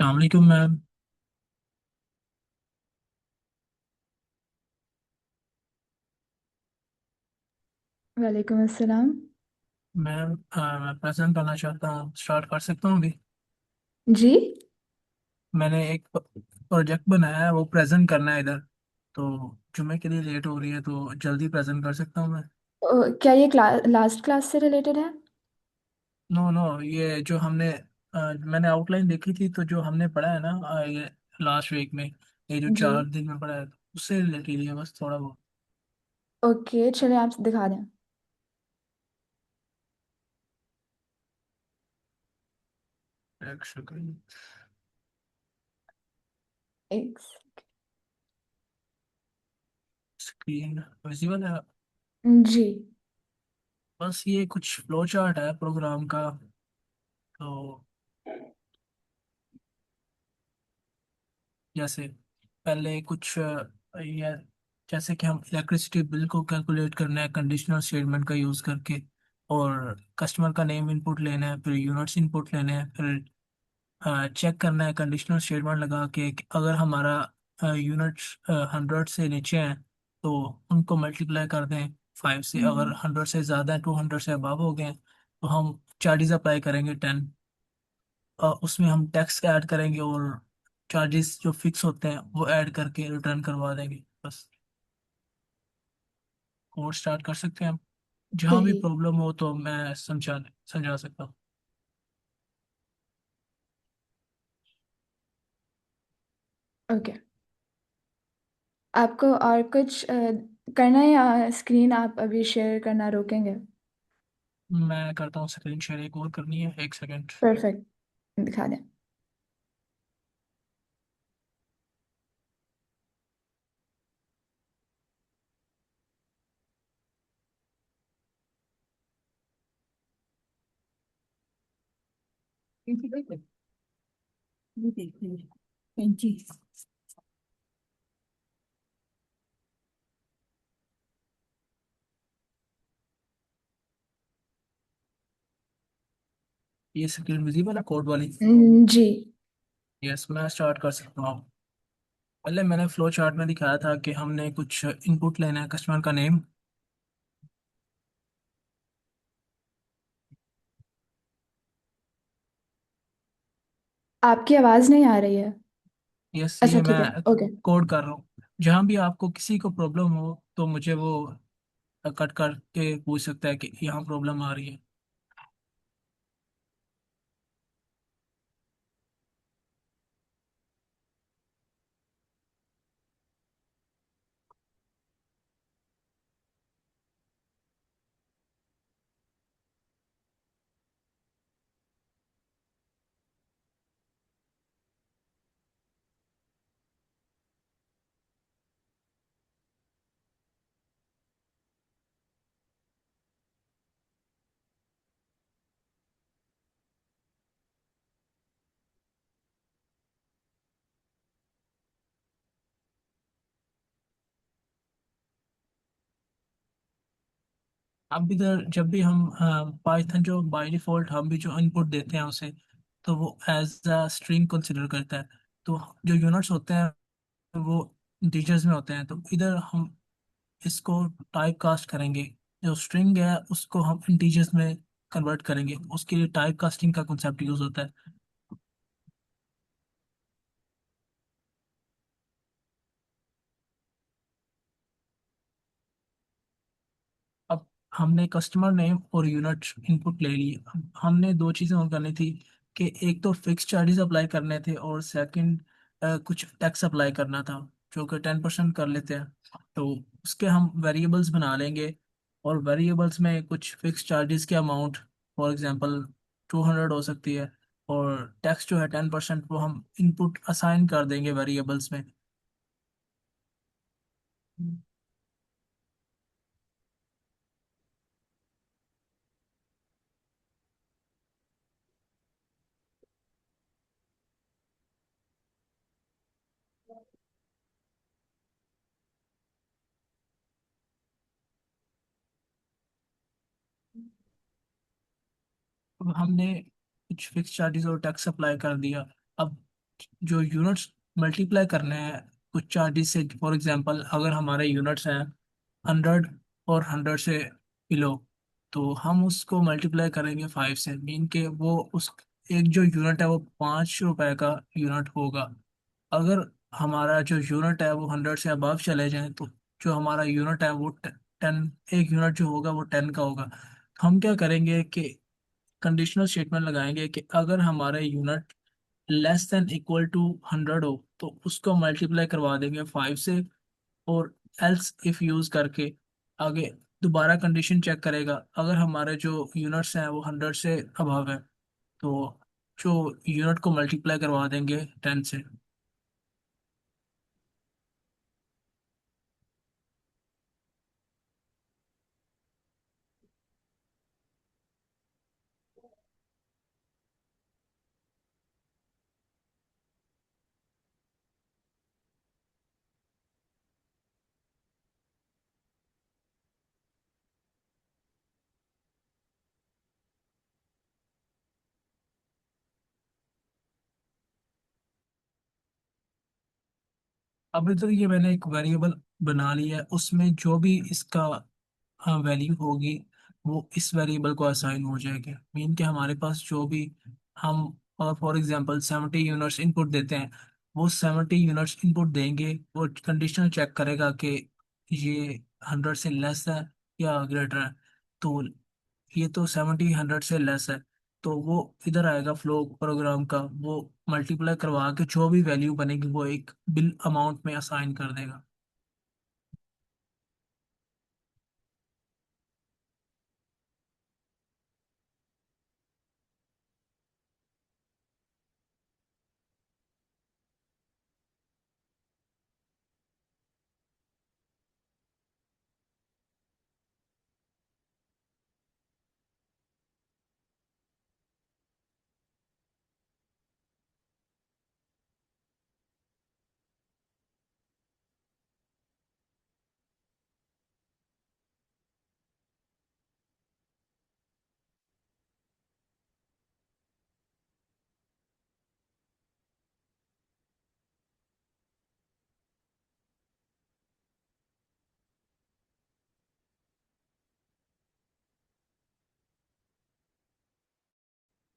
अलैक्म ma'am. वालेकुम अस्सलाम। Ma'am मैं प्रेजेंट करना चाहता हूँ, स्टार्ट कर सकता हूँ अभी। जी। मैंने एक प्रोजेक्ट बनाया है, वो प्रेजेंट करना है इधर। तो जुम्मे के लिए लेट हो रही है तो जल्दी प्रेजेंट कर सकता हूँ मैं। क्या ये लास्ट क्लास से रिलेटेड है? नो नो, ये जो हमने मैंने आउटलाइन देखी थी, तो जो हमने पढ़ा है ना, ये लास्ट वीक में, ये जो जी। 4 दिन में पढ़ा है, उससे रिलेटेड है बस थोड़ा बहुत। ओके, चलिए आप दिखा दें। एक सेकंड। एक। स्क्रीन विजिबल है? जी। बस ये कुछ फ्लो चार्ट है प्रोग्राम का। तो जैसे पहले कुछ ये, जैसे कि हम इलेक्ट्रिसिटी बिल को कैलकुलेट करना है कंडीशनल स्टेटमेंट का यूज़ करके, और कस्टमर का नेम इनपुट लेना है, फिर यूनिट्स इनपुट लेने हैं, फिर चेक करना है कंडीशनल स्टेटमेंट लगा के कि अगर हमारा यूनिट्स 100 से नीचे हैं तो उनको मल्टीप्लाई कर दें 5 से, अगर हम्म। 100 से ज़्यादा है, 200 से अबव हो गए हैं, तो हम चार्जेस अप्लाई करेंगे 10। उसमें हम टैक्स ऐड करेंगे, और चार्जेस जो फिक्स होते हैं वो ऐड करके रिटर्न करवा देंगे बस। कोड स्टार्ट कर सकते हैं हम। जहाँ भी सही। प्रॉब्लम हो तो मैं समझा समझा सकता हूँ। ओके। आपको और कुछ करना है या स्क्रीन आप अभी शेयर करना रोकेंगे? मैं करता हूँ, स्क्रीन शेयर एक और करनी है, एक सेकेंड। परफेक्ट। दिखा दें। ये स्क्रीन विजिबल है कोड वाली? जी। यस, मैं स्टार्ट कर सकता हूँ। पहले मैंने फ्लो चार्ट में दिखाया था कि हमने कुछ इनपुट लेना है, कस्टमर का नेम। आपकी आवाज़ नहीं आ रही है। यस, अच्छा, ये ठीक मैं है। ओके। कोड कर रहा हूँ। जहाँ भी आपको किसी को प्रॉब्लम हो तो मुझे वो कट करके पूछ सकता है कि यहाँ प्रॉब्लम आ रही है। अब इधर जब भी हम पाइथन जो बाय डिफॉल्ट हम भी जो इनपुट देते हैं उसे, तो वो एज अ स्ट्रिंग कंसिडर करता है। तो जो यूनिट्स होते हैं वो इंटीजर्स में होते हैं, तो इधर हम इसको टाइप कास्ट करेंगे। जो स्ट्रिंग है उसको हम इंटीजर्स में कन्वर्ट करेंगे, उसके लिए टाइप कास्टिंग का कंसेप्ट यूज होता है। अब हमने कस्टमर नेम और यूनिट इनपुट ले लिए। अब हमने दो चीज़ें और करनी थी, कि एक तो फिक्स चार्जेस अप्लाई करने थे, और सेकंड कुछ टैक्स अप्लाई करना था, जो कि 10% कर लेते हैं। तो उसके हम वेरिएबल्स बना लेंगे, और वेरिएबल्स में कुछ फिक्स चार्जेस की अमाउंट, फॉर एग्जांपल 200 हो सकती है, और टैक्स जो है 10%, वो हम इनपुट असाइन कर देंगे वेरिएबल्स में। अब हमने कुछ फिक्स चार्जेस और टैक्स अप्लाई कर दिया। अब जो यूनिट्स मल्टीप्लाई करने हैं कुछ चार्जेस से, फॉर एग्जांपल अगर हमारे यूनिट्स हैं 100 और 100 से बिलो, तो हम उसको मल्टीप्लाई करेंगे 5 से, मीन के वो उस एक जो यूनिट है वो 5 रुपए का यूनिट होगा। अगर हमारा जो यूनिट है वो 100 से अबव चले जाए तो जो हमारा यूनिट है वो 10, एक यूनिट जो होगा वो 10 का होगा। हम क्या करेंगे कि कंडीशनल स्टेटमेंट लगाएंगे कि अगर हमारे unit less than equal to 100 हो तो उसको मल्टीप्लाई करवा देंगे 5 से, और एल्स इफ यूज करके आगे दोबारा कंडीशन चेक करेगा। अगर हमारे जो यूनिट्स हैं वो 100 से अबव है तो जो यूनिट को मल्टीप्लाई करवा देंगे 10 से। अब इधर ये मैंने एक वेरिएबल बना लिया है, उसमें जो भी इसका वैल्यू होगी वो इस वेरिएबल को असाइन हो जाएगी। मीन कि हमारे पास जो भी हम फॉर एग्जांपल 70 यूनिट्स इनपुट देते हैं, वो 70 यूनिट्स इनपुट देंगे, वो कंडीशनल चेक करेगा कि ये 100 से लेस है या ग्रेटर है। तो ये तो 70 100 से लेस है, तो वो इधर आएगा फ्लो प्रोग्राम का, वो मल्टीप्लाई करवा के जो भी वैल्यू बनेगी वो एक बिल अमाउंट में असाइन कर देगा।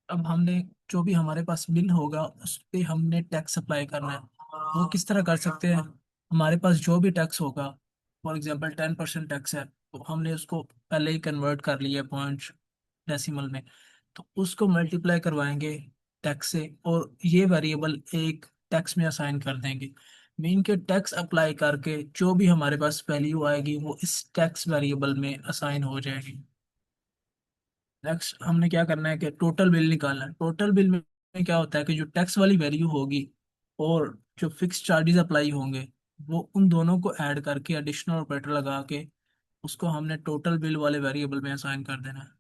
अब हमने जो भी हमारे पास बिल होगा उस पे हमने टैक्स अप्लाई करना है। वो किस तरह कर सकते हैं? हमारे पास जो भी टैक्स होगा, फॉर एग्जांपल 10% टैक्स है, तो हमने उसको पहले ही कन्वर्ट कर लिया पॉइंट डेसिमल में, तो उसको मल्टीप्लाई करवाएंगे टैक्स से, और ये वेरिएबल एक टैक्स में असाइन कर देंगे। मीन के टैक्स अप्लाई करके जो भी हमारे पास वैल्यू आएगी वो इस टैक्स वेरिएबल में असाइन हो जाएगी। नेक्स्ट हमने क्या करना है कि टोटल बिल निकालना है। टोटल बिल में क्या होता है कि जो टैक्स वाली वैल्यू होगी और जो फिक्स चार्जेस अप्लाई होंगे, वो उन दोनों को ऐड करके एडिशनल ऑपरेटर लगा के उसको हमने टोटल बिल वाले वेरिएबल में असाइन कर देना है।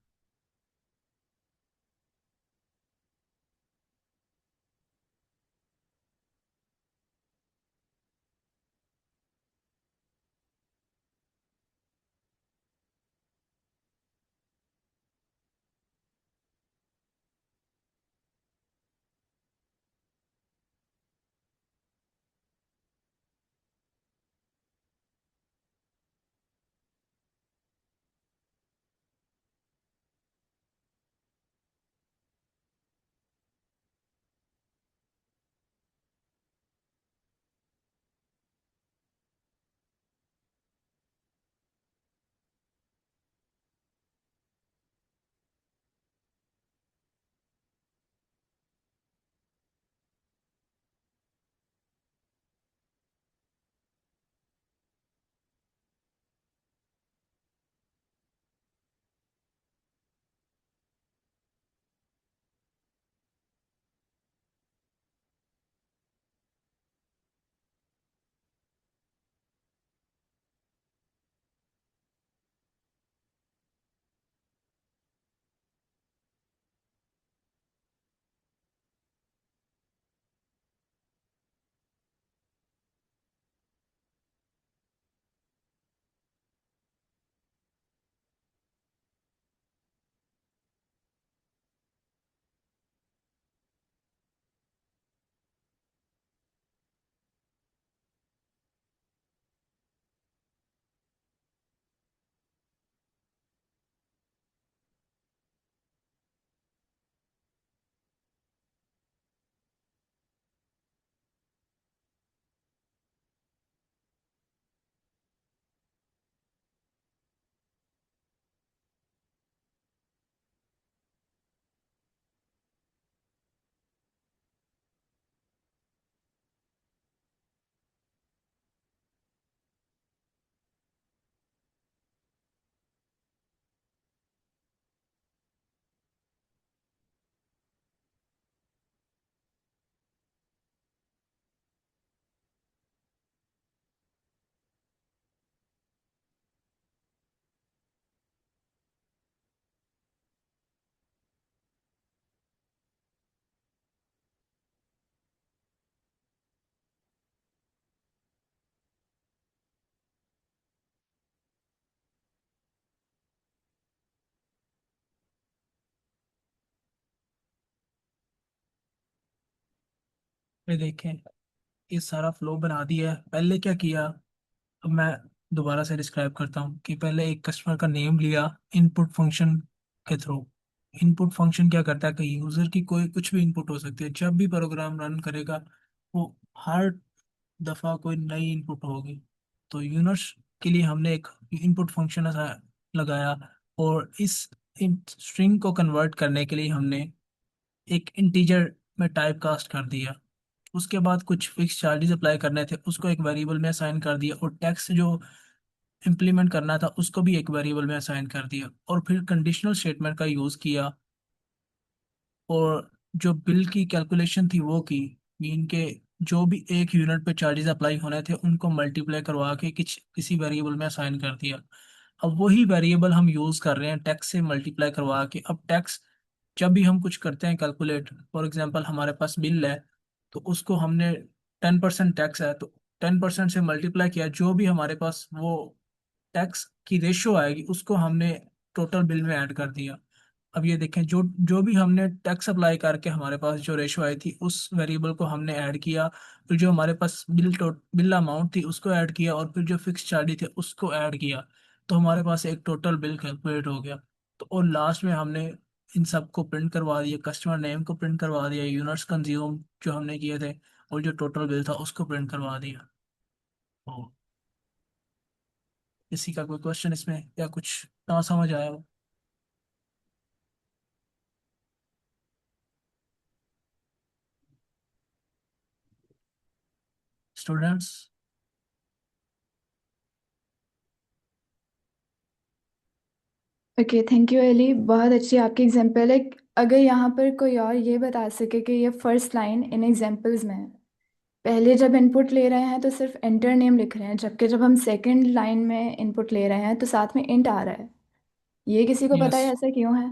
ये देखें, ये सारा फ्लो बना दिया है। पहले क्या किया, अब मैं दोबारा से डिस्क्राइब करता हूँ कि पहले एक कस्टमर का नेम लिया इनपुट फंक्शन के थ्रू। इनपुट फंक्शन क्या करता है कि यूजर की कोई कुछ भी इनपुट हो सकती है, जब भी प्रोग्राम रन करेगा वो हर दफा कोई नई इनपुट होगी। तो यूजर्स के लिए हमने एक इनपुट फंक्शन ऐसा लगाया, और इस स्ट्रिंग को कन्वर्ट करने के लिए हमने एक इंटीजर में टाइप कास्ट कर दिया। उसके बाद कुछ फिक्स चार्जेस अप्लाई करने थे, उसको एक वेरिएबल में असाइन कर दिया, और टैक्स जो इम्प्लीमेंट करना था उसको भी एक वेरिएबल में असाइन कर दिया, और फिर कंडीशनल स्टेटमेंट का यूज़ किया। और जो बिल की कैलकुलेशन थी वो की, मीन के जो भी एक यूनिट पे चार्जेस अप्लाई होने थे उनको मल्टीप्लाई करवा के किसी वेरिएबल में असाइन कर दिया। अब वही वेरिएबल हम यूज़ कर रहे हैं टैक्स से मल्टीप्लाई करवा के। अब टैक्स जब भी हम कुछ करते हैं कैलकुलेट, फॉर एग्जांपल हमारे पास बिल है, तो उसको हमने 10% टैक्स है, तो 10% से मल्टीप्लाई किया, जो भी हमारे पास वो टैक्स की रेशो आएगी उसको हमने टोटल बिल में ऐड कर दिया। अब ये देखें, जो जो भी हमने टैक्स अप्लाई करके हमारे पास जो रेशो आई थी उस वेरिएबल को हमने ऐड किया, फिर जो हमारे पास बिल अमाउंट थी उसको ऐड किया, और फिर जो फिक्स चार्ज थे उसको ऐड किया। तो हमारे पास एक टोटल बिल कैलकुलेट हो गया। तो और लास्ट में हमने इन सब को प्रिंट करवा दिया, कस्टमर नेम को प्रिंट करवा दिया, यूनिट्स कंज्यूम जो हमने किए थे, और जो टोटल बिल था उसको प्रिंट करवा दिया। तो किसी का कोई क्वेश्चन इसमें, या कुछ ना समझ आया हो? Students. Okay, thank you Ali, बहुत अच्छी आपकी एग्जांपल है। अगर यहाँ पर कोई और ये बता सके कि ये फर्स्ट लाइन इन एग्जांपल्स में है, पहले जब इनपुट ले रहे हैं तो सिर्फ एंटर नेम लिख रहे हैं, जबकि जब हम सेकंड लाइन में इनपुट ले रहे हैं तो साथ में इंट आ रहा है। ये किसी को पता यस। है ऐसा क्यों है?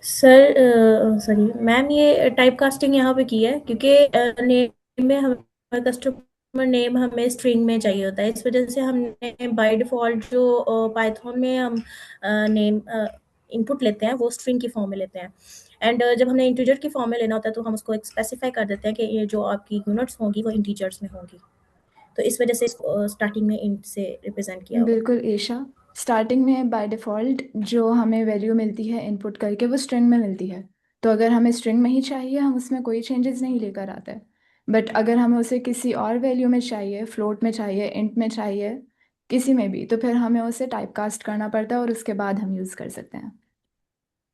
सर सॉरी मैम, ये टाइप कास्टिंग यहाँ पे की है क्योंकि नेम में हमें कस्टमर नेम हमें स्ट्रिंग में चाहिए होता है। इस वजह से हमने बाय डिफ़ॉल्ट जो पाइथन में हम नेम इनपुट लेते हैं वो स्ट्रिंग की फॉर्म में लेते हैं। एंड जब हमने इंटीजर की फॉर्म में लेना होता है तो हम उसको एक स्पेसिफाई कर देते हैं कि ये जो आपकी यूनिट्स होंगी वो इंटीजर्स में होंगी। तो इस वजह से इसको स्टार्टिंग में इंट से रिप्रेजेंट किया हुआ है। बिल्कुल ईशा, स्टार्टिंग में बाय डिफ़ॉल्ट जो हमें वैल्यू मिलती है इनपुट करके वो स्ट्रिंग में मिलती है। तो अगर हमें स्ट्रिंग में ही चाहिए हम उसमें कोई चेंजेस नहीं लेकर आते। बट अगर हमें उसे किसी और वैल्यू में चाहिए, फ्लोट में चाहिए, इंट में चाहिए, किसी में भी, तो फिर हमें उसे टाइप कास्ट करना पड़ता है और उसके बाद हम यूज़ कर सकते हैं।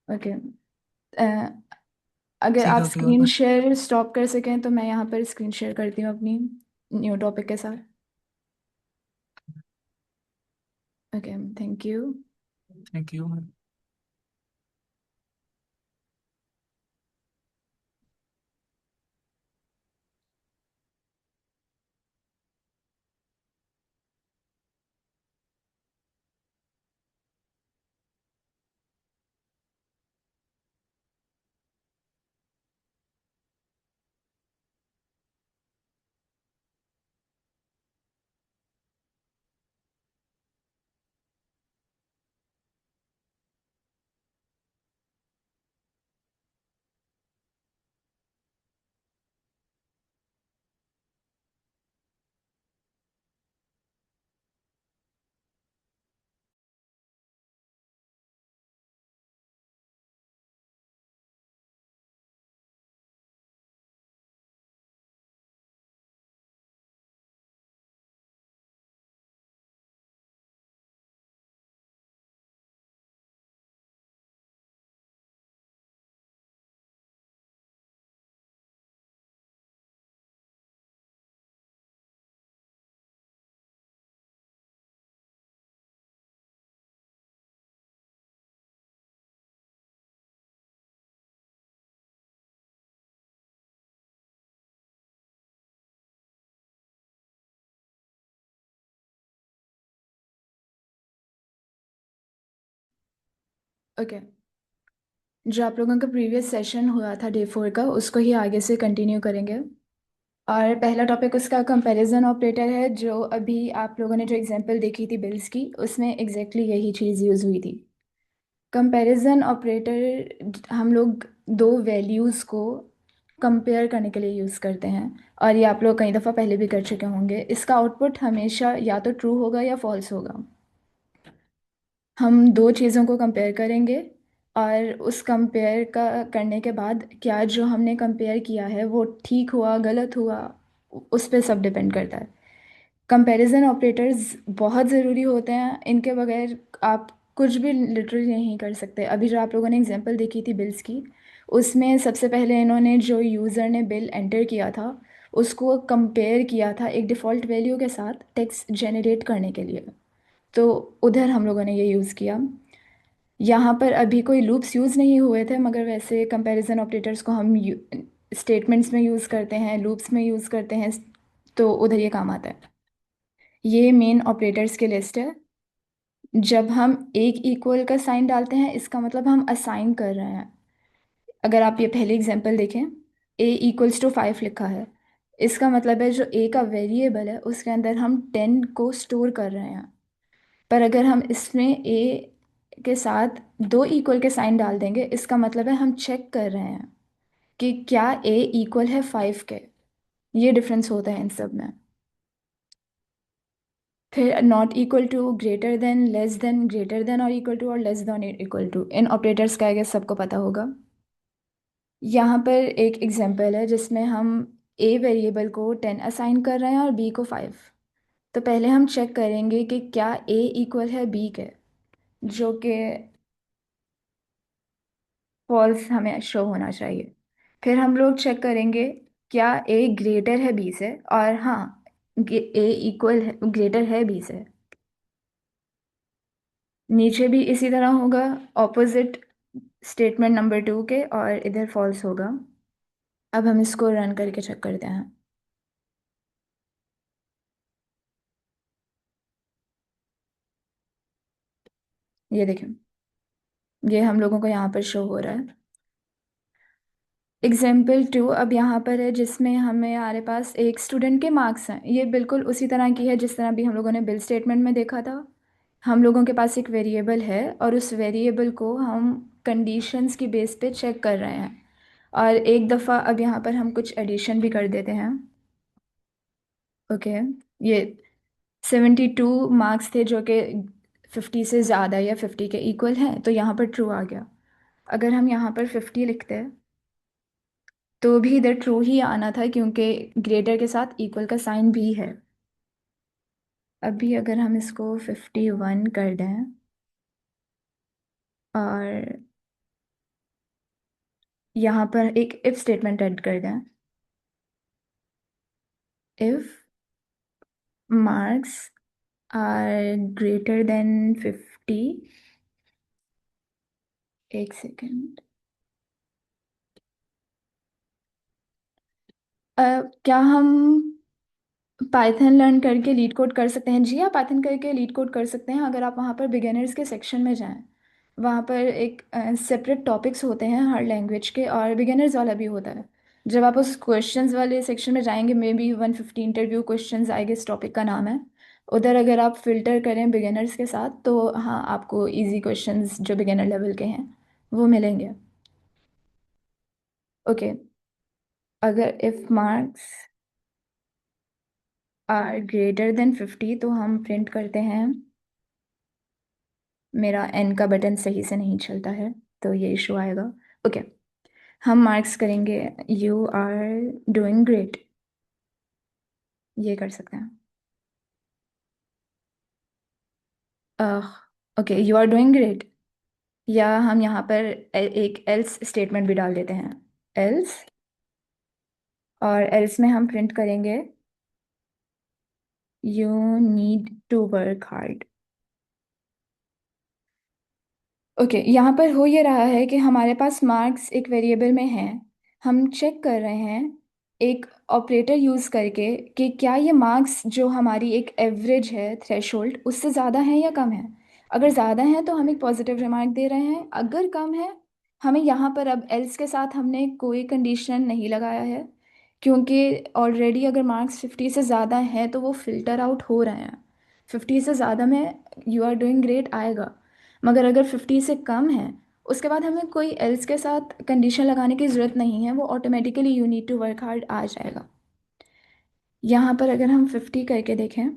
ओके। अगर किसी आप का कोई और स्क्रीन क्वेश्चन? शेयर स्टॉप कर सकें तो मैं यहाँ पर स्क्रीन शेयर करती हूँ अपनी न्यू टॉपिक के साथ। Okay, thank you. Thank you. Okay, जो आप लोगों का प्रीवियस सेशन हुआ था डे 4 का उसको ही आगे से कंटिन्यू करेंगे। और पहला टॉपिक उसका कंपैरिजन ऑपरेटर है, जो अभी आप लोगों ने जो एग्जांपल देखी थी बिल्स की उसमें एग्जैक्टली यही चीज़ यूज़ हुई थी। कंपैरिजन ऑपरेटर हम लोग दो वैल्यूज़ को कंपेयर करने के लिए यूज़ करते हैं, और ये आप लोग कई दफ़ा पहले भी कर चुके होंगे। इसका आउटपुट हमेशा या तो ट्रू होगा या फॉल्स होगा। हम दो चीज़ों को कंपेयर करेंगे, और उस कंपेयर का करने के बाद क्या जो हमने कंपेयर किया है वो ठीक हुआ गलत हुआ, उस पर सब डिपेंड करता है। कंपैरिजन ऑपरेटर्स बहुत ज़रूरी होते हैं, इनके बगैर आप कुछ भी लिटरली नहीं कर सकते। अभी जो आप लोगों ने एग्जांपल देखी थी बिल्स की, उसमें सबसे पहले इन्होंने जो यूज़र ने बिल एंटर किया था उसको कंपेयर किया था एक डिफ़ॉल्ट वैल्यू के साथ टेक्स्ट जनरेट करने के लिए। तो उधर हम लोगों ने ये यूज़ किया। यहाँ पर अभी कोई लूप्स यूज़ नहीं हुए थे, मगर वैसे कंपैरिजन ऑपरेटर्स को हम स्टेटमेंट्स में यूज़ करते हैं, लूप्स में यूज़ करते हैं, तो उधर ये काम आता है। ये मेन ऑपरेटर्स की लिस्ट है। जब हम एक इक्वल का साइन डालते हैं इसका मतलब हम असाइन कर रहे हैं। अगर आप ये पहले एग्जांपल देखें, a = 5 लिखा है, इसका मतलब है जो a का वेरिएबल है उसके अंदर हम 10 को स्टोर कर रहे हैं। पर अगर हम इसमें a के साथ दो इक्वल के साइन डाल देंगे, इसका मतलब है हम चेक कर रहे हैं कि क्या a इक्वल है 5 के। ये डिफरेंस होता है इन सब में। फिर not equal to, greater than, less than, greater than और इक्वल टू, और लेस देन इक्वल टू, इन ऑपरेटर्स का आगे सबको पता होगा। यहाँ पर एक एग्जांपल है जिसमें हम a वेरिएबल को 10 असाइन कर रहे हैं और b को 5। तो पहले हम चेक करेंगे कि क्या a इक्वल है b के, जो कि फॉल्स हमें शो होना चाहिए। फिर हम लोग चेक करेंगे क्या a ग्रेटर है b से, और हाँ, a इक्वल है, ग्रेटर है b से। नीचे भी इसी तरह होगा, ऑपोजिट स्टेटमेंट नंबर 2 के, और इधर फॉल्स होगा। अब हम इसको रन करके चेक करते हैं। ये देखें, ये हम लोगों को यहाँ पर शो हो रहा है। एग्जाम्पल 2 अब यहाँ पर है, जिसमें हमारे पास एक स्टूडेंट के मार्क्स हैं। ये बिल्कुल उसी तरह की है जिस तरह भी हम लोगों ने बिल स्टेटमेंट में देखा था। हम लोगों के पास एक वेरिएबल है और उस वेरिएबल को हम कंडीशंस की बेस पे चेक कर रहे हैं। और एक दफ़ा अब यहाँ पर हम कुछ एडिशन भी कर देते हैं। ओके, ये 72 मार्क्स थे जो कि 50 से ज़्यादा या 50 के इक्वल हैं, तो यहाँ पर ट्रू आ गया। अगर हम यहाँ पर 50 लिखते हैं तो भी इधर ट्रू ही आना था, क्योंकि ग्रेटर के साथ इक्वल का साइन भी है। अभी अगर हम इसको 51 कर दें और यहाँ पर एक इफ स्टेटमेंट ऐड कर दें, if marks are greater than 50, एक सेकेंड, क्या हम पाइथन लर्न करके लीड कोड कर सकते हैं? जी, आप पाइथन करके लीड कोड कर सकते हैं। अगर आप वहाँ पर बिगिनर्स के सेक्शन में जाएं, वहाँ पर एक सेपरेट टॉपिक्स होते हैं हर लैंग्वेज के, और बिगिनर्स वाला भी होता है। जब आप उस क्वेश्चंस वाले सेक्शन में जाएंगे, मे बी 150 इंटरव्यू क्वेश्चंस आएंगे, इस टॉपिक का नाम है। उधर अगर आप फिल्टर करें बिगिनर्स के साथ, तो हाँ, आपको इजी क्वेश्चंस जो बिगिनर लेवल के हैं वो मिलेंगे। ओके, अगर if marks are greater than 50 तो हम प्रिंट करते हैं, मेरा एन का बटन सही से नहीं चलता है तो ये इशू आएगा। ओके, हम मार्क्स करेंगे यू आर डूइंग ग्रेट, ये कर सकते हैं। Okay, you are doing great, या हम यहाँ पर एक एल्स स्टेटमेंट भी डाल देते हैं, एल्स, और एल्स में हम प्रिंट करेंगे you need to work hard. Okay, यहाँ पर हो ये रहा है कि हमारे पास मार्क्स एक वेरिएबल में हैं। हम चेक कर रहे हैं एक ऑपरेटर यूज़ करके कि क्या ये मार्क्स जो हमारी एक एवरेज है, थ्रेशोल्ड, उससे ज़्यादा है या कम है। अगर ज़्यादा है तो हम एक पॉजिटिव रिमार्क दे रहे हैं, अगर कम है, हमें यहाँ पर अब एल्स के साथ हमने कोई कंडीशन नहीं लगाया है, क्योंकि ऑलरेडी अगर मार्क्स 50 से ज़्यादा हैं तो वो फिल्टर आउट हो रहे हैं। 50 से ज़्यादा में यू आर डूइंग ग्रेट आएगा, मगर अगर 50 से कम है उसके बाद हमें कोई एल्स के साथ कंडीशन लगाने की ज़रूरत नहीं है, वो automatically you need to work hard आ जाएगा। यहाँ पर अगर हम 50 करके देखें,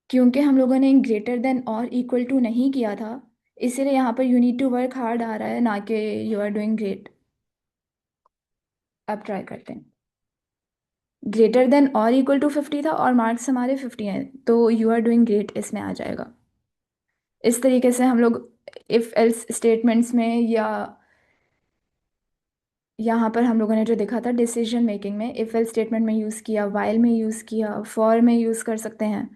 क्योंकि हम लोगों ने ग्रेटर देन और इक्वल टू नहीं किया था, इसीलिए यहाँ पर you need to work hard आ रहा है, ना कि यू आर डूइंग ग्रेट। अब ट्राई करते हैं। ग्रेटर देन और इक्वल टू 50 था और मार्क्स हमारे 50 हैं, तो यू आर डूइंग ग्रेट इसमें आ जाएगा। इस तरीके से हम लोग इफ एल्स स्टेटमेंट्स में, या यहाँ पर हम लोगों ने जो देखा था डिसीजन मेकिंग में, इफ एल्स स्टेटमेंट में यूज़ किया, वाइल में यूज़ किया, फॉर में यूज़ कर सकते हैं।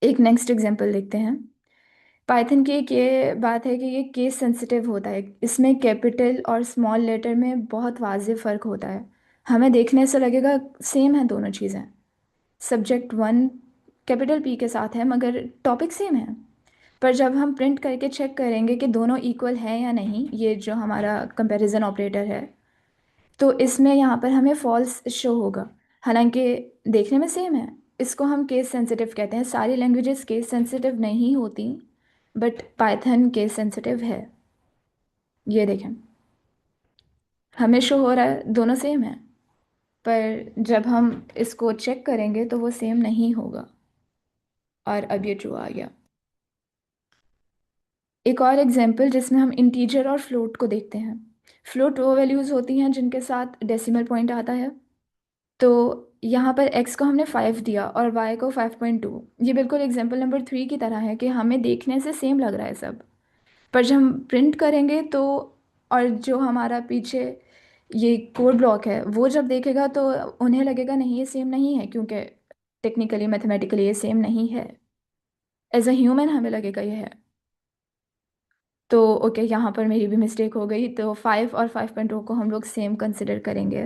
एक नेक्स्ट एग्जांपल देखते हैं। पाइथन की एक ये बात है कि ये केस सेंसिटिव होता है, इसमें कैपिटल और स्मॉल लेटर में बहुत वाज़ेह फ़र्क होता है। हमें देखने से लगेगा सेम है दोनों चीज़ें, सब्जेक्ट वन कैपिटल पी के साथ है मगर टॉपिक सेम है। पर जब हम प्रिंट करके चेक करेंगे कि दोनों इक्वल है या नहीं, ये जो हमारा कंपैरिजन ऑपरेटर है, तो इसमें यहाँ पर हमें फॉल्स शो होगा, हालांकि देखने में सेम है। इसको हम केस सेंसिटिव कहते हैं। सारी लैंग्वेजेस केस सेंसिटिव नहीं होती, बट पाइथन केस सेंसिटिव है। ये देखें, हमें शो हो रहा है दोनों सेम है, पर जब हम इसको चेक करेंगे तो वो सेम नहीं होगा। और अब ये ट्रू आ गया। एक और एग्जांपल जिसमें हम इंटीजर और फ्लोट को देखते हैं। फ्लोट वो वैल्यूज़ होती हैं जिनके साथ डेसिमल पॉइंट आता है। तो यहाँ पर x को हमने 5 दिया और y को 5.2। ये बिल्कुल एग्जांपल नंबर 3 की तरह है कि हमें देखने से सेम लग रहा है सब, पर जब हम प्रिंट करेंगे तो, और जो हमारा पीछे ये कोड ब्लॉक है वो जब देखेगा तो उन्हें लगेगा नहीं ये सेम नहीं है, क्योंकि टेक्निकली मैथमेटिकली ये सेम नहीं है। एज अ ह्यूमन हमें लगेगा ये है। तो ओके, यहाँ पर मेरी भी मिस्टेक हो गई, तो 5 और 5.2 को हम लोग सेम कंसिडर करेंगे।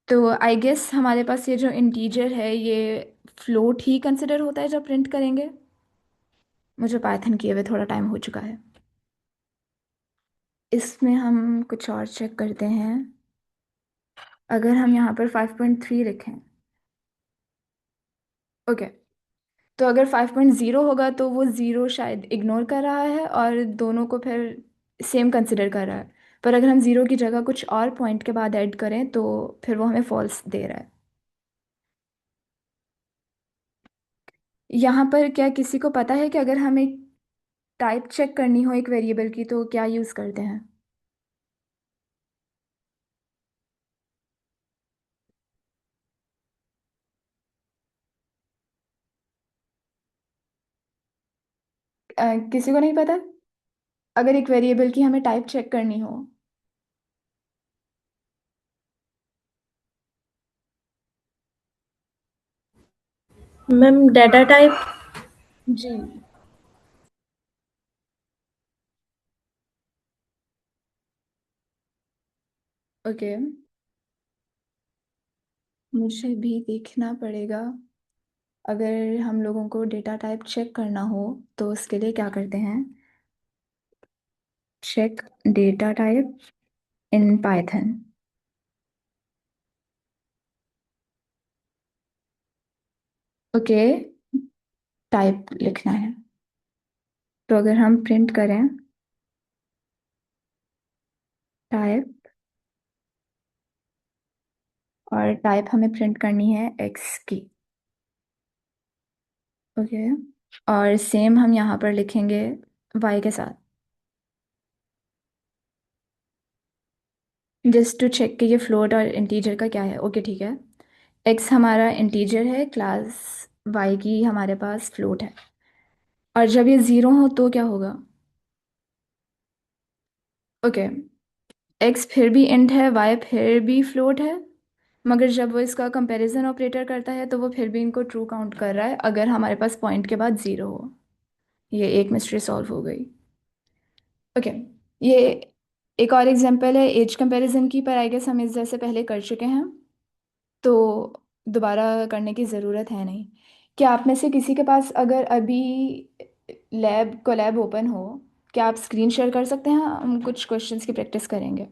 तो आई गेस हमारे पास ये जो इंटीजर है ये फ्लोट ही कंसिडर होता है जब प्रिंट करेंगे। मुझे पाइथन किए हुए थोड़ा टाइम हो चुका है। इसमें हम कुछ और चेक करते हैं। अगर हम यहाँ पर 5.3 लिखें, ओके, तो अगर 5.0 होगा तो वो ज़ीरो शायद इग्नोर कर रहा है और दोनों को फिर सेम कंसिडर कर रहा है। पर अगर हम ज़ीरो की जगह कुछ और पॉइंट के बाद ऐड करें तो फिर वो हमें फॉल्स दे रहा है। यहाँ पर क्या किसी को पता है कि अगर हमें टाइप चेक करनी हो एक वेरिएबल की तो क्या यूज़ करते हैं? किसी को नहीं पता? अगर एक वेरिएबल की हमें टाइप चेक करनी हो। Ma'am data type. जी। ओके, मुझे भी देखना पड़ेगा। अगर हम लोगों को डेटा टाइप चेक करना हो तो उसके लिए क्या करते हैं? Check data type in Python. Okay, type लिखना है। तो अगर हम प्रिंट करें टाइप, और टाइप हमें प्रिंट करनी है एक्स की। ओके, और सेम हम यहाँ पर लिखेंगे वाई के साथ, जस्ट टू चेक कि ये फ्लोट और इंटीजर का क्या है। ओके ठीक है, एक्स हमारा इंटीजर है क्लास, वाई की हमारे पास फ्लोट है। और जब ये ज़ीरो हो तो क्या होगा? ओके, एक्स फिर भी इंट है, वाई फिर भी फ्लोट है, मगर जब वो इसका कंपैरिजन ऑपरेटर करता है तो वो फिर भी इनको ट्रू काउंट कर रहा है अगर हमारे पास पॉइंट के बाद ज़ीरो हो। ये एक मिस्ट्री सॉल्व हो गई। ओके, ये एक और एग्जांपल है एज कंपैरिजन की, पर आई गेस हम इस जैसे पहले कर चुके हैं तो दोबारा करने की ज़रूरत है नहीं। क्या आप में से किसी के पास अगर अभी लैब कोलैब ओपन हो, क्या आप स्क्रीन शेयर कर सकते हैं? हम कुछ क्वेश्चंस की प्रैक्टिस करेंगे।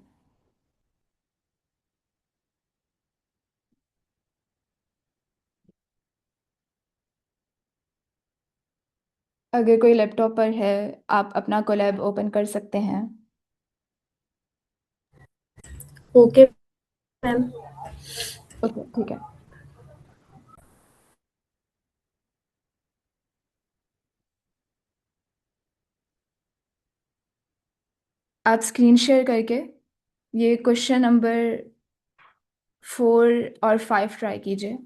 अगर कोई लैपटॉप पर है, आप अपना कोलैब ओपन कर सकते हैं। Okay ma'am. ओके, ठीक है। आप स्क्रीन शेयर करके ये क्वेश्चन नंबर 4 और 5 ट्राई कीजिए।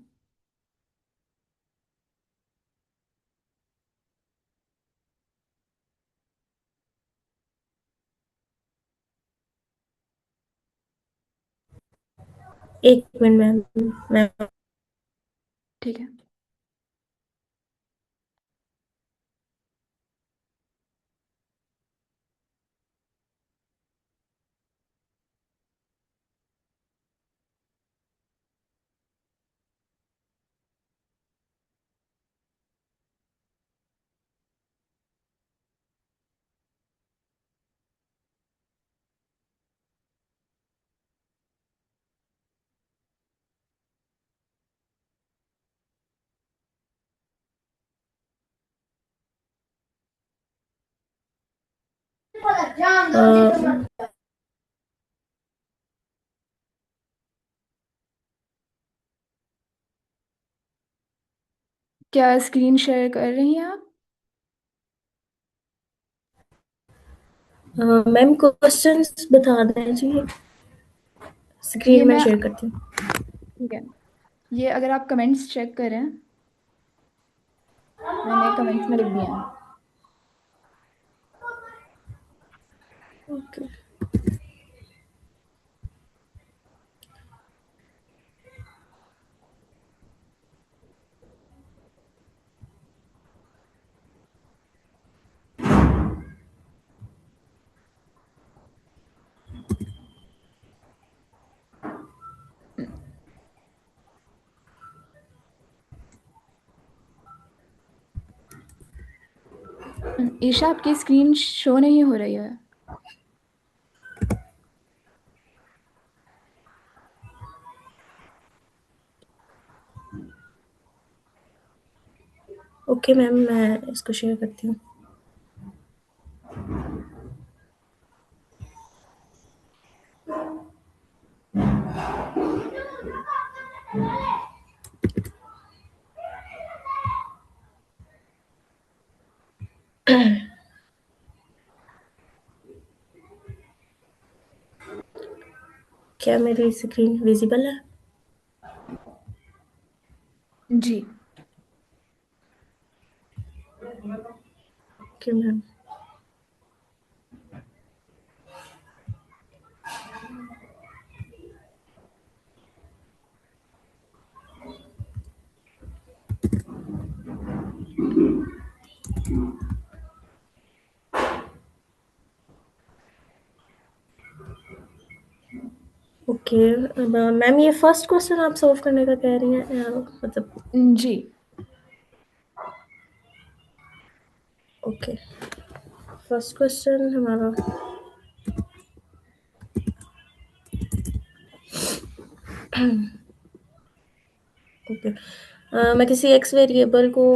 एक मिनट मैम, मैम। ठीक है। अ, क्या स्क्रीन शेयर कर रही हैं आप? मैम क्वेश्चंस बता दीजिए, ये स्क्रीन में मैं शेयर करती हूँ। ठीक है, ये अगर आप कमेंट्स चेक करें, मैंने कमेंट्स में लिख दिए हैं। ओके। ईशा, आपकी स्क्रीन शो नहीं हो रही है। ओके मैम, मैं इसको शेयर करती हूँ। क्या मेरी स्क्रीन विजिबल है? जी। Okay ma'am. ओके मैम, ये फर्स्ट क्वेश्चन आप सॉल्व करने का कह रही हैं, मतलब। जी। ओके, फर्स्ट क्वेश्चन हमारा। ओके, मैं किसी एक्स वेरिएबल को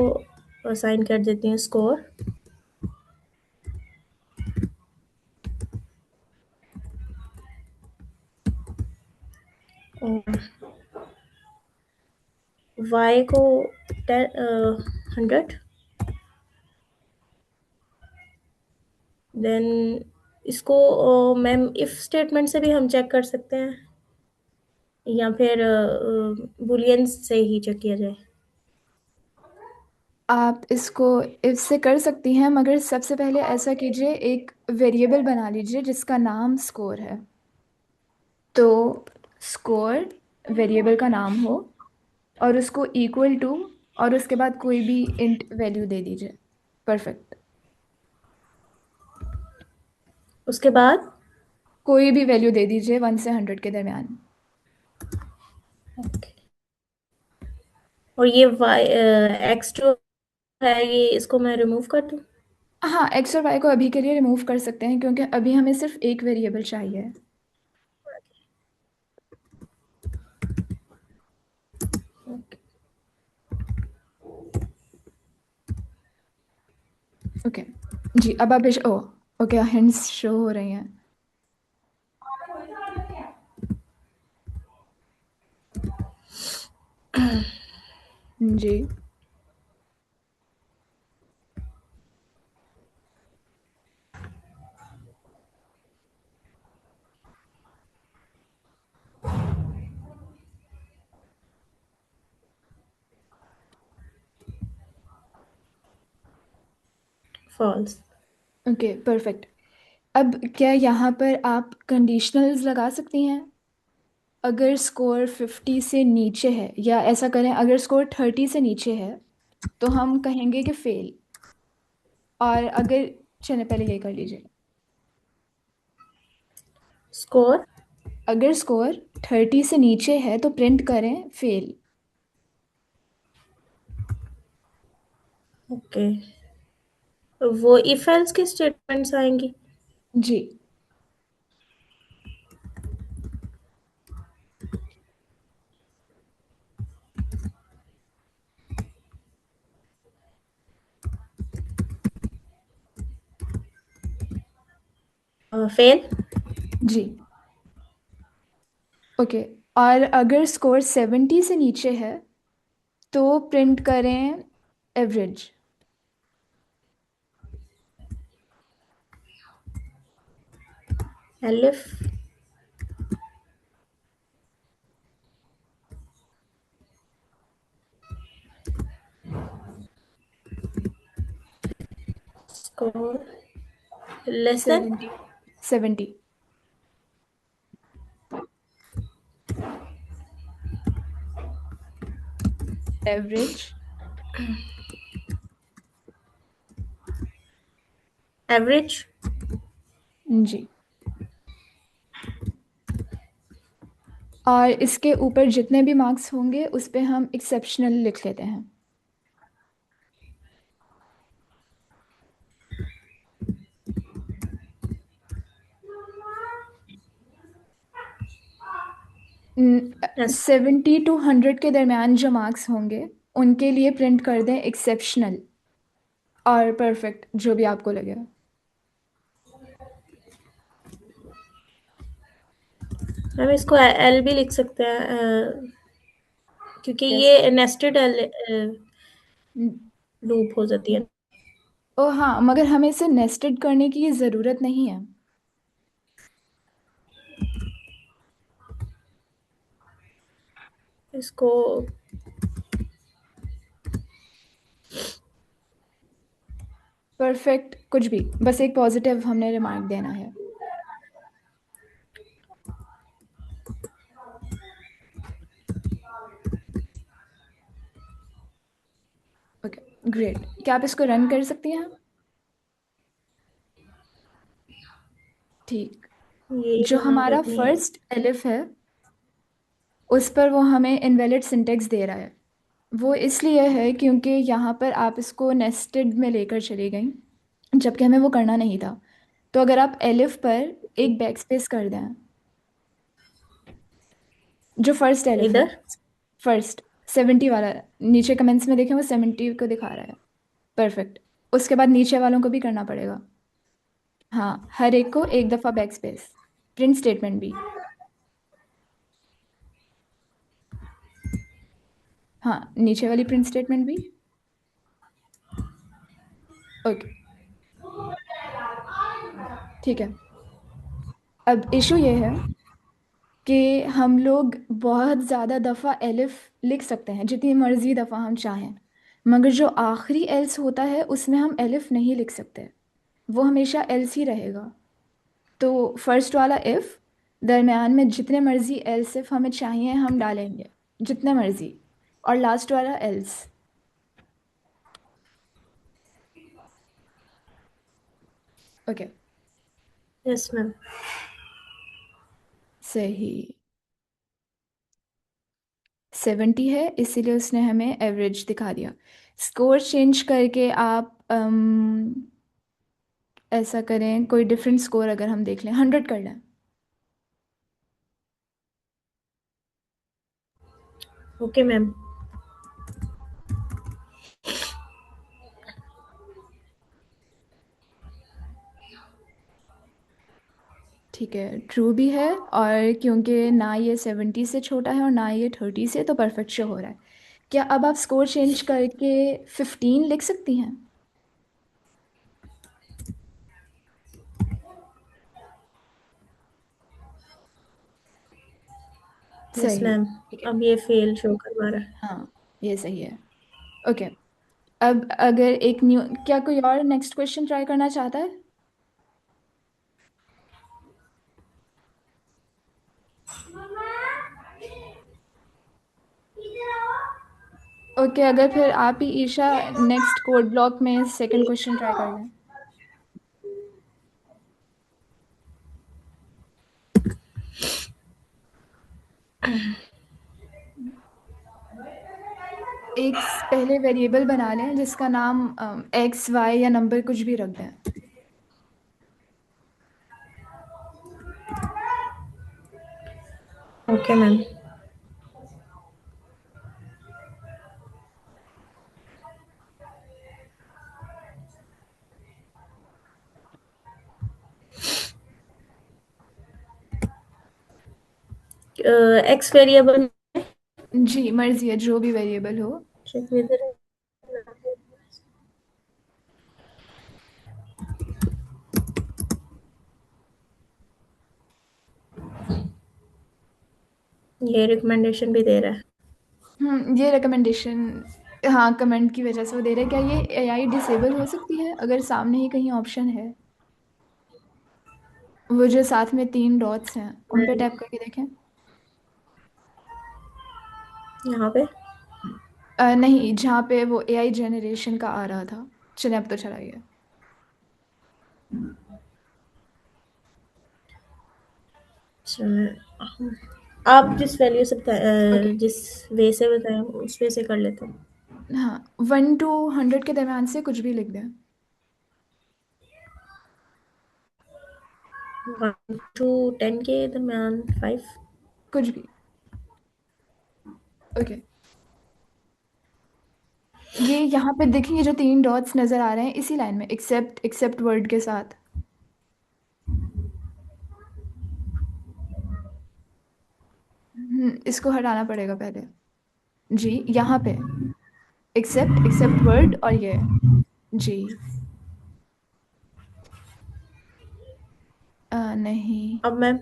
असाइन कर देती हूँ स्कोर, और वाई को 100। देन इसको मैम इफ स्टेटमेंट से भी हम चेक कर सकते हैं, या फिर बुलियन से ही चेक किया जाए? आप इसको इफ से कर सकती हैं, मगर सबसे पहले ऐसा कीजिए, एक वेरिएबल बना लीजिए जिसका नाम स्कोर है। तो स्कोर वेरिएबल का नाम हो, और उसको इक्वल टू, और उसके बाद कोई भी इंट वैल्यू दे दीजिए। परफेक्ट। उसके बाद कोई भी वैल्यू दे दीजिए 1 से 100 के दरमियान। ओके, और ये वाई एक्स जो है, ये इसको मैं रिमूव कर दूँ? हाँ, एक्स और वाई को अभी के लिए रिमूव कर सकते हैं, क्योंकि अभी हमें सिर्फ एक वेरिएबल चाहिए। ओके। ओके जी, अब आप ओ ओके, हिंट्स शो हो रही हैं। जी। फॉल्स। Okay perfect. अब क्या यहाँ पर आप कंडीशनल्स लगा सकती हैं? अगर स्कोर 50 से नीचे है, या ऐसा करें, अगर स्कोर 30 से नीचे है तो हम कहेंगे कि फेल। और अगर, चलिए पहले ये कर लीजिए। स्कोर। अगर स्कोर 30 से नीचे है तो प्रिंट करें फेल। ओके, वो इफ एल्स की स्टेटमेंट्स आएंगी। जी। फेल। जी। ओके। और अगर स्कोर 70 से नीचे है तो प्रिंट करें average. Elif. Score less than. 70। 70। Average. Average. जी। और इसके ऊपर जितने भी मार्क्स होंगे उस पे हम एक्सेप्शनल लिख लेते हैं। यस। 70 to 100 के दरमियान जो मार्क्स होंगे उनके लिए प्रिंट कर दें एक्सेप्शनल और परफेक्ट, जो भी आपको लगे। हम इसको एल भी लिख सकते हैं, क्योंकि यस। ये नेस्टेड एल लूप हो जाती है। ओ हाँ, मगर हमें इसे नेस्टेड करने की ज़रूरत नहीं है। इसको परफेक्ट कुछ भी, बस एक पॉजिटिव हमने रिमार्क देना है। ओके ग्रेट, क्या आप इसको रन कर सकती हैं? ठीक। ये जो यहाँ पे हमारा अपनी फर्स्ट एलिफ है उस पर वो हमें इनवैलिड सिंटेक्स दे रहा है। वो इसलिए है क्योंकि यहाँ पर आप इसको नेस्टेड में लेकर चली गई, जबकि हमें वो करना नहीं था। तो अगर आप एलिफ पर एक बैकस्पेस कर दें, जो फर्स्ट एलिफ है, इधर। फर्स्ट 70 वाला, नीचे कमेंट्स में देखें वो 70 को दिखा रहा है। परफेक्ट। उसके बाद नीचे वालों को भी करना पड़ेगा। हाँ, हर एक को एक दफ़ा बैकस्पेस। प्रिंट स्टेटमेंट भी। हाँ, नीचे वाली प्रिंट स्टेटमेंट भी। ओके ठीक है। अब इशू ये है कि हम लोग बहुत ज़्यादा दफ़ा एलिफ लिख सकते हैं, जितनी मर्ज़ी दफ़ा हम चाहें, मगर जो आखिरी एल्स होता है उसमें हम एलिफ नहीं लिख सकते। वो हमेशा एल्स ही रहेगा। तो फर्स्ट वाला इफ़, दरमियान में जितने मर्ज़ी एल्स इफ़ हमें चाहिए हम डालेंगे, जितने मर्ज़ी, और लास्ट वाला एल्स। ओके। Yes ma'am. सही। 70 है इसीलिए उसने हमें एवरेज दिखा दिया। स्कोर चेंज करके आप ऐसा करें, कोई डिफरेंट स्कोर अगर हम देख लें, 100 कर लें। Okay ma'am. ठीक है, ट्रू भी है, और क्योंकि ना ये 70 से छोटा है और ना ये 30 से, तो परफेक्ट शो हो रहा है। क्या अब आप स्कोर चेंज करके 15 लिख सकती हैं? यस सही है। मैम। ठीक है। अब ये फेल शो करवा रहा है। हाँ, ये सही है। ओके। अब अगर एक न्यू, क्या कोई और नेक्स्ट क्वेश्चन ट्राई करना चाहता है? ओके, अगर फिर आप ही ईशा नेक्स्ट कोड ब्लॉक में सेकंड क्वेश्चन ट्राई कर लें। एक पहले वेरिएबल बना लें जिसका नाम एक्स वाई या नंबर कुछ भी रख दें। Okay ma'am. एक्स वेरिएबल जी, मर्जी है, जो भी वेरिएबल हो। चेक विद ये रिकमेंडेशन भी दे रहा है। ये रिकमेंडेशन, हाँ, कमेंट की वजह से वो दे रहे हैं। क्या ये एआई डिसेबल हो सकती है अगर सामने ही कहीं ऑप्शन है? वो जो साथ में 3 डॉट्स हैं उन पे टैप करके देखें। यहाँ पे नहीं, जहाँ पे वो एआई जनरेशन का आ रहा था। चलिए, अब तो चला गया। आप जिस वैल्यू से ओके। जिस वे से बताएं उस वे से कर लेते हैं। हाँ, 1 to 100 के दरम्यान से कुछ भी लिख दें। 1 to 10 के दरमियान 5। कुछ भी। ओके। ये यहाँ पे देखेंगे जो 3 डॉट्स नज़र आ रहे हैं इसी लाइन में, एक्सेप्ट एक्सेप्ट वर्ड के साथ। इसको हटाना पड़ेगा पहले। जी, यहाँ पे एक्सेप्ट एक्सेप्ट वर्ड और ये। जी। नहीं, अब मैम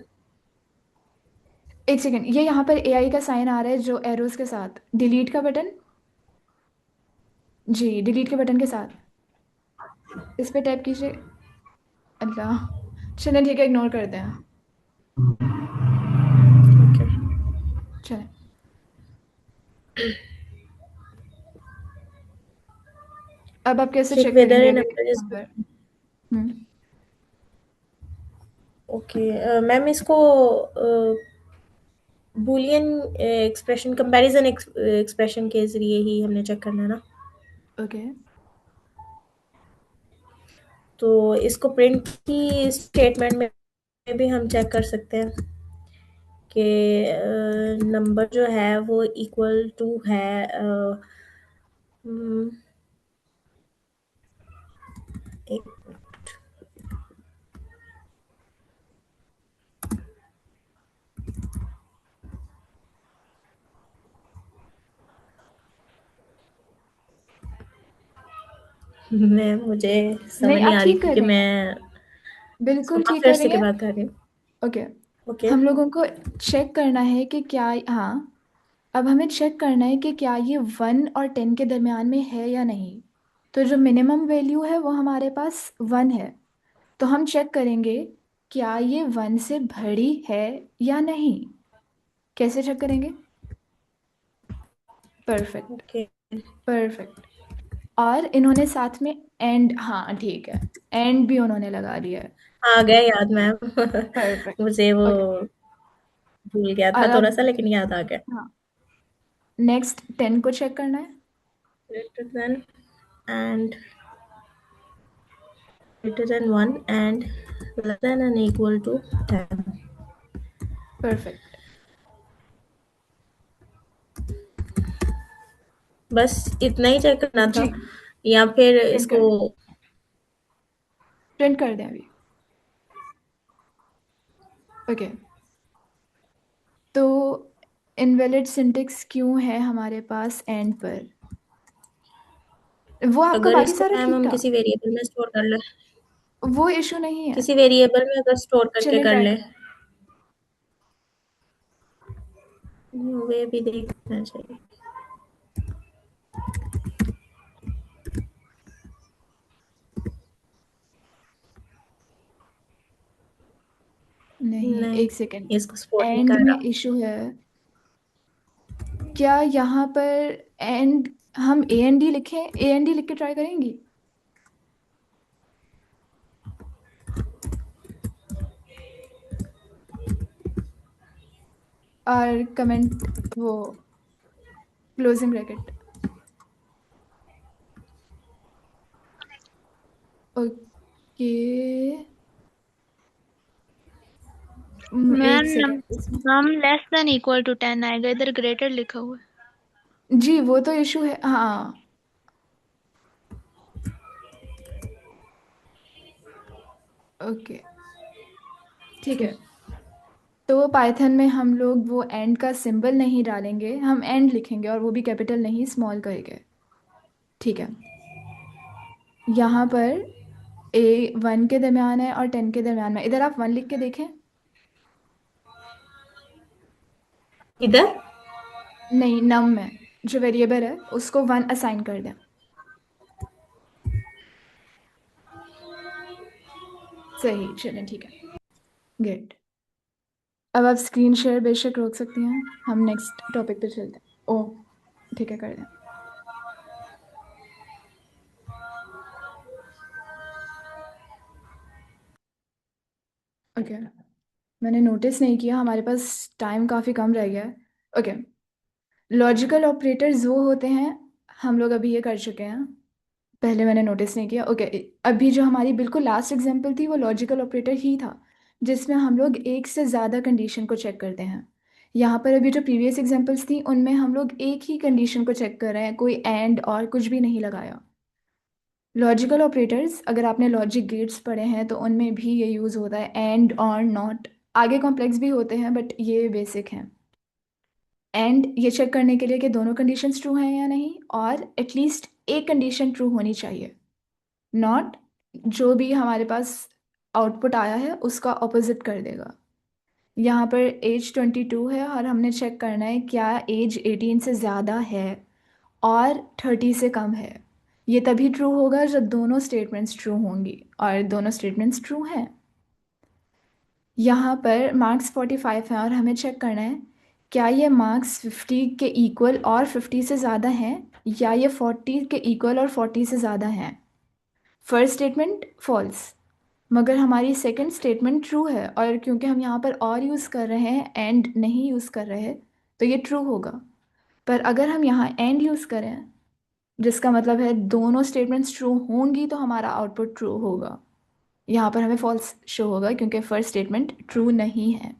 एक सेकेंड, ये यहाँ पर एआई का साइन आ रहा है जो एरोज के साथ, डिलीट का बटन। जी, डिलीट के बटन के साथ इस पे टैप कीजिए। अल्लाह, चलिए ठीक है, इग्नोर करते हैं। ओके। चलें। अब आप कैसे चेक चेक वेदर करेंगे ए अगर नंबर इज यहाँ पर? हम्म ओके मैम। इसको बूलियन एक्सप्रेशन कंपैरिजन एक्सप्रेशन के जरिए ही हमने चेक करना है ना। ओके। तो इसको प्रिंट की स्टेटमेंट में भी हम चेक कर सकते हैं कि नंबर जो है वो इक्वल टू है हम्म, एक मैं मुझे समझ नहीं, नहीं आप आ रही ठीक कर क्योंकि रही हैं, मैं इसको बिल्कुल ठीक काफी कर अरसे रही के हैं। बाद कर रही हूँ। ओके। ओके। हम लोगों को चेक करना है कि क्या, हाँ, अब हमें चेक करना है कि क्या ये 1 और 10 के दरमियान में है या नहीं। तो जो मिनिमम वैल्यू है वो हमारे पास 1 है। तो हम चेक करेंगे क्या ये 1 से बड़ी है या नहीं। कैसे चेक करेंगे? परफेक्ट। Okay perfect. और इन्होंने साथ में एंड, हाँ ठीक है, एंड भी उन्होंने लगा दिया है। आ गया याद मैम। परफेक्ट। मुझे वो ओके। भूल गया था और थोड़ा अब, सा लेकिन याद आ गया। हाँ, नेक्स्ट 10 को चेक करना है। Greater than and greater than 1 and less than and equal to 10। Perfect. बस इतना ही चेक करना जी, था या फिर प्रिंट इसको कर दें, प्रिंट कर दें अभी। ओके, तो इनवैलिड सिंटेक्स क्यों है हमारे पास एंड पर? वो आपका अगर बाकी इसको सारा मैम ठीक हम था, किसी वेरिएबल में स्टोर कर ले, वो इशू नहीं है। किसी वेरिएबल में अगर स्टोर करके चलिए कर ट्राई ले, करें। वे भी देखना चाहिए। नहीं, नहीं, एक सेकेंड, इसको सपोर्ट नहीं एंड कर में रहा। इशू है क्या यहाँ पर? एंड, हम ए एन डी लिखें, ए एन डी लिख के ट्राई करेंगी? और कमेंट, वो क्लोजिंग ब्रैकेट। ओके, मैम एक सेकेंड इसमें। नम लेस देन इक्वल टू 10 आएगा, इधर ग्रेटर लिखा हुआ है। जी वो तो इशू है, हाँ। ओके, ठीक है। तो पाइथन में हम लोग वो एंड का सिंबल नहीं डालेंगे, हम एंड लिखेंगे, और वो भी कैपिटल नहीं, स्मॉल करके। ठीक है, यहाँ पर ए 1 के दरमियान है और 10 के दरमियान में। इधर आप 1 लिख के देखें। इधर नहीं, नम में जो वेरिएबल है उसको 1 असाइन कर दें। सही, चलें ठीक है, गुड। अब आप स्क्रीन शेयर बेशक रोक सकती हैं, हम नेक्स्ट टॉपिक पे चलते हैं। ओ, ठीक है, कर दें। ओके, मैंने नोटिस नहीं किया, हमारे पास टाइम काफ़ी कम रह गया है। ओके, लॉजिकल ऑपरेटर्स वो होते हैं, हम लोग अभी ये कर चुके हैं, पहले मैंने नोटिस नहीं किया। ओके, अभी जो हमारी बिल्कुल लास्ट एग्जांपल थी वो लॉजिकल ऑपरेटर ही था, जिसमें हम लोग एक से ज़्यादा कंडीशन को चेक करते हैं। यहाँ पर अभी जो प्रीवियस एग्जांपल्स थी उनमें हम लोग एक ही कंडीशन को चेक कर रहे हैं, कोई एंड और कुछ भी नहीं लगाया। लॉजिकल ऑपरेटर्स, अगर आपने लॉजिक गेट्स पढ़े हैं तो उनमें भी ये यूज़ होता है, एंड और नॉट। आगे कॉम्प्लेक्स भी होते हैं बट ये बेसिक हैं। एंड ये चेक करने के लिए कि दोनों कंडीशंस ट्रू हैं या नहीं, और एटलीस्ट एक कंडीशन ट्रू होनी चाहिए। नॉट, जो भी हमारे पास आउटपुट आया है उसका ऑपोजिट कर देगा। यहाँ पर एज 22 है और हमने चेक करना है क्या एज 18 से ज़्यादा है और 30 से कम है। ये तभी ट्रू होगा जब दोनों स्टेटमेंट्स ट्रू होंगी, और दोनों स्टेटमेंट्स ट्रू हैं। यहाँ पर मार्क्स 45 हैं और हमें चेक करना है क्या ये मार्क्स 50 के इक्वल और 50 से ज़्यादा हैं, या ये 40 के इक्वल और 40 से ज़्यादा हैं। फर्स्ट स्टेटमेंट फॉल्स, मगर हमारी सेकंड स्टेटमेंट ट्रू है, और क्योंकि हम यहाँ पर और यूज़ कर रहे हैं एंड नहीं यूज़ कर रहे हैं, तो ये ट्रू होगा। पर अगर हम यहाँ एंड यूज़ करें, जिसका मतलब है दोनों स्टेटमेंट्स ट्रू होंगी, तो हमारा आउटपुट ट्रू होगा। यहाँ पर हमें फॉल्स शो होगा क्योंकि फर्स्ट स्टेटमेंट ट्रू नहीं है।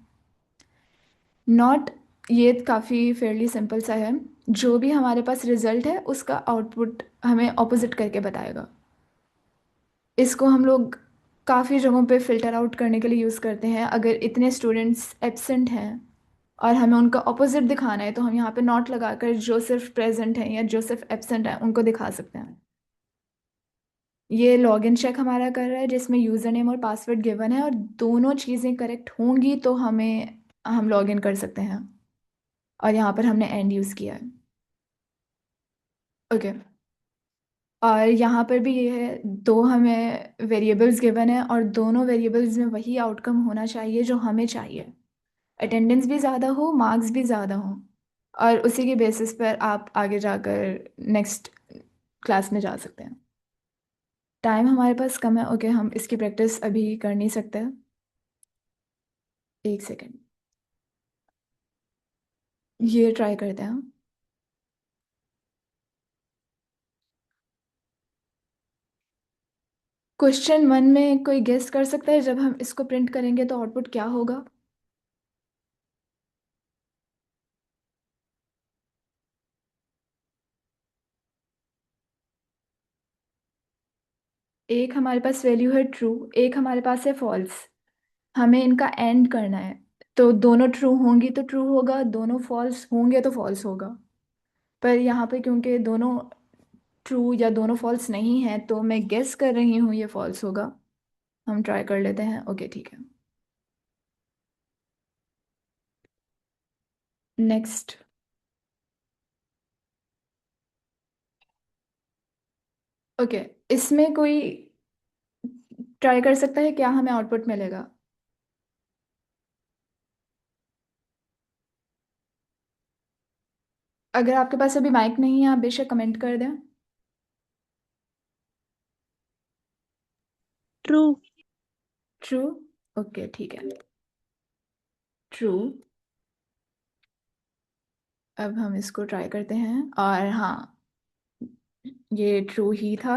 नॉट, ये काफ़ी फेयरली सिंपल सा है, जो भी हमारे पास रिजल्ट है उसका आउटपुट हमें ऑपोजिट करके बताएगा। इसको हम लोग काफ़ी जगहों पे फ़िल्टर आउट करने के लिए यूज़ करते हैं। अगर इतने स्टूडेंट्स एब्सेंट हैं और हमें उनका ऑपोजिट दिखाना है, तो हम यहाँ पे नॉट लगाकर जो सिर्फ प्रेजेंट हैं या जो सिर्फ एब्सेंट हैं उनको दिखा सकते हैं। ये लॉगिन चेक हमारा कर रहा है जिसमें यूज़र नेम और पासवर्ड गिवन है, और दोनों चीज़ें करेक्ट होंगी तो हम लॉगिन कर सकते हैं। और यहाँ पर हमने एंड यूज़ किया है। ओके, और यहाँ पर भी ये है, दो हमें वेरिएबल्स गिवन है और दोनों वेरिएबल्स में वही आउटकम होना चाहिए जो हमें चाहिए। अटेंडेंस भी ज़्यादा हो, मार्क्स भी ज़्यादा हो, और उसी के बेसिस पर आप आगे जाकर नेक्स्ट क्लास में जा सकते हैं। टाइम हमारे पास कम है। ओके, हम इसकी प्रैक्टिस अभी कर नहीं सकते, एक सेकेंड, ये ट्राई करते हैं हम। क्वेश्चन 1 में कोई गेस कर सकता है जब हम इसको प्रिंट करेंगे तो आउटपुट क्या होगा? एक हमारे पास वैल्यू है ट्रू, एक हमारे पास है फॉल्स। हमें इनका एंड करना है। तो दोनों ट्रू होंगी तो ट्रू होगा, दोनों फॉल्स होंगे तो फॉल्स होगा। पर यहाँ पे क्योंकि दोनों ट्रू या दोनों फॉल्स नहीं है तो मैं गेस कर रही हूँ ये फॉल्स होगा। हम ट्राई कर लेते हैं। ओके ठीक है, नेक्स्ट। ओके, इसमें कोई ट्राई कर सकता है क्या हमें आउटपुट मिलेगा? अगर आपके पास अभी माइक नहीं है आप बेशक कमेंट कर दें। ट्रू। ट्रू। ओके ठीक है, ट्रू। अब हम इसको ट्राई करते हैं और हाँ, ये ट्रू ही था।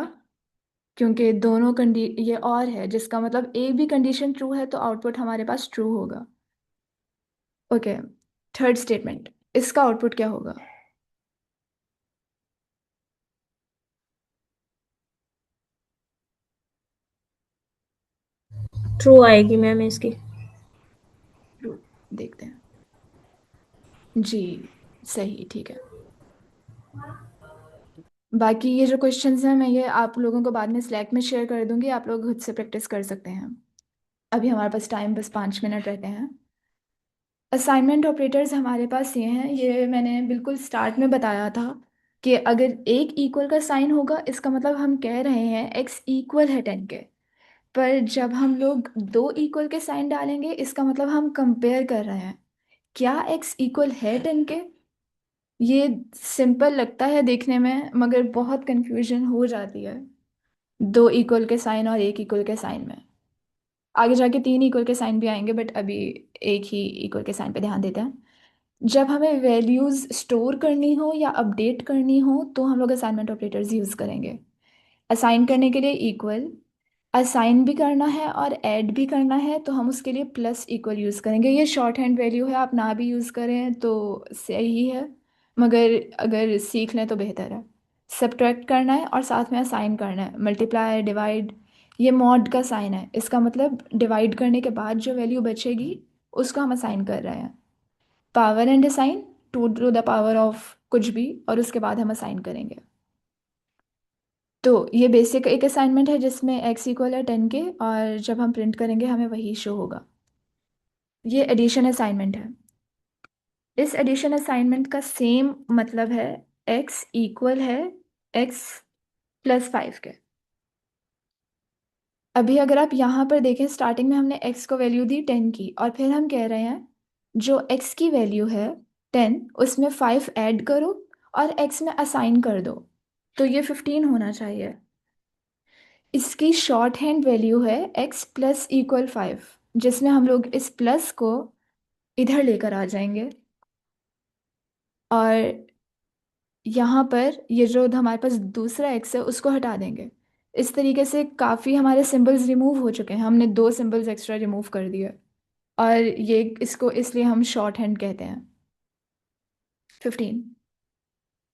क्योंकि दोनों कंडी ये और है जिसका मतलब एक भी कंडीशन ट्रू है तो आउटपुट हमारे पास ट्रू होगा। ओके, थर्ड स्टेटमेंट, इसका आउटपुट क्या होगा? ट्रू आएगी मैम इसकी। ट्रू, देखते हैं। जी, सही, ठीक है। बाकी ये जो क्वेश्चंस हैं मैं ये आप लोगों को बाद में स्लैक में शेयर कर दूंगी, आप लोग खुद से प्रैक्टिस कर सकते हैं। अभी हमारे पास टाइम बस 5 मिनट रहते हैं। असाइनमेंट ऑपरेटर्स हमारे पास ये हैं, ये मैंने बिल्कुल स्टार्ट में बताया था कि अगर एक इक्वल का साइन होगा इसका मतलब हम कह रहे हैं x इक्वल है 10 के। पर जब हम लोग दो इक्वल के साइन डालेंगे इसका मतलब हम कंपेयर कर रहे हैं क्या x इक्वल है 10 के। ये सिंपल लगता है देखने में मगर बहुत कंफ्यूजन हो जाती है दो इक्वल के साइन और एक इक्वल के साइन में। आगे जाके तीन इक्वल के साइन भी आएंगे बट अभी एक ही इक्वल के साइन पे ध्यान देते हैं। जब हमें वैल्यूज स्टोर करनी हो या अपडेट करनी हो तो हम लोग असाइनमेंट ऑपरेटर्स यूज करेंगे। असाइन करने के लिए इक्वल, असाइन भी करना है और ऐड भी करना है तो हम उसके लिए प्लस इक्वल यूज़ करेंगे। ये शॉर्ट हैंड वैल्यू है, आप ना भी यूज़ करें तो सही है मगर अगर सीख लें तो बेहतर है। सब्ट्रैक्ट करना है और साथ में असाइन करना है, मल्टीप्लाई डिवाइड। ये मॉड का साइन है, इसका मतलब डिवाइड करने के बाद जो वैल्यू बचेगी उसको हम असाइन कर रहे हैं। Power and assign, two to the power of कुछ भी और उसके बाद हम असाइन करेंगे। तो ये बेसिक एक असाइनमेंट है जिसमें x इक्वल है 10 के और जब हम प्रिंट करेंगे हमें वही शो होगा। ये एडिशन असाइनमेंट है। इस एडिशन असाइनमेंट का सेम मतलब है x इक्वल है x प्लस 5 के। अभी अगर आप यहाँ पर देखें स्टार्टिंग में हमने x को वैल्यू दी 10 की और फिर हम कह रहे हैं जो x की वैल्यू है 10 उसमें 5 ऐड करो और x में असाइन कर दो तो ये 15 होना चाहिए। इसकी शॉर्ट हैंड वैल्यू है x प्लस इक्वल 5 जिसमें हम लोग इस प्लस को इधर लेकर आ जाएंगे और यहाँ पर ये जो हमारे पास दूसरा x है उसको हटा देंगे। इस तरीके से काफ़ी हमारे सिंबल्स रिमूव हो चुके हैं, हमने दो सिंबल्स एक्स्ट्रा रिमूव कर दिए और ये इसको इसलिए हम शॉर्ट हैंड कहते हैं 15।